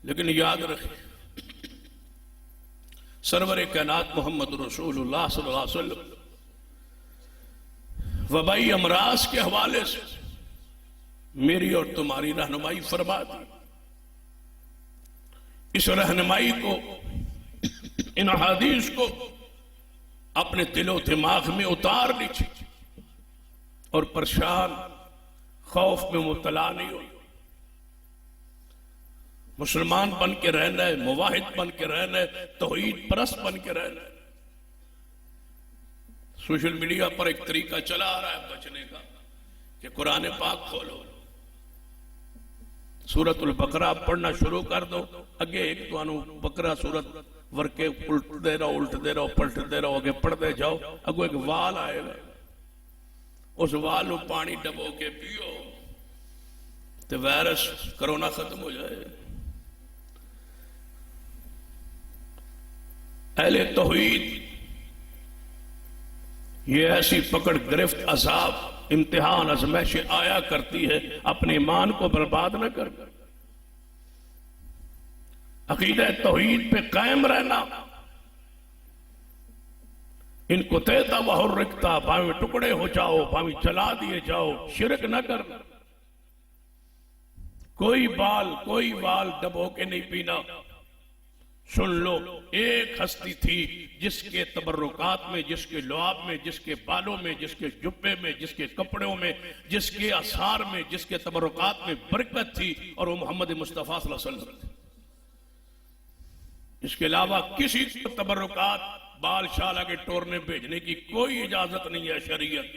लेकिन याद रखें, सरवर कायनात मोहम्मद रसूलुल्लाह सल्लल्लाहु अलैहि वसल्लम वबाई अमराज के हवाले से मेरी और तुम्हारी रहनुमाई फरमा दी। इस रहनुमाई को, इन हदीस को अपने दिलो दिमाग में उतार लीजिए और परेशान खौफ में मुब्तला नहीं हो। मुसलमान बन के रहना है, मुवाहिद बन के रहना है, तौहीद परस्त बन के रहना है। सोशल मीडिया पर एक तरीका चला आ रहा है बचने का कि कुरान पाक खोलो, सूरतुल बकरा पढ़ना शुरू कर दो, अगे एक तो बकरा सूरत वर्के उल्टते रहो पलटते रहो, अगे पढ़ते जाओ, अगो एक वाल आएगा, उस वाल को पानी डबो के पियो तो वायरस कोरोना खत्म हो जाए। अहले तौहीद ये ऐसी पकड़ गिरफ्त अजाब इम्तिहान आजमाइश आया करती है, अपने ईमान को बर्बाद न कर। अकीदा तौहीद पे कायम रहना, इनको तैता वह रिकता, भावे टुकड़े हो जाओ, भावे जला दिए जाओ, शिरक न करना। कोई बाल डबो के नहीं पीना। सुन लो, एक हस्ती थी जिसके तबर्रुकात में, जिसके लुआब में, जिसके बालों में, जिसके जुब्बे में, जिसके कपड़ों में, जिसके आसार में, जिसके तबर्रुकात में बरकत थी, और वो मोहम्मद मुस्तफा सल्लल्लाहु अलैहि वसल्लम थे। इसके अलावा किसी को तबर्रुकात बाल शाल आगे टोरने भेजने की कोई इजाजत नहीं है शरीयत।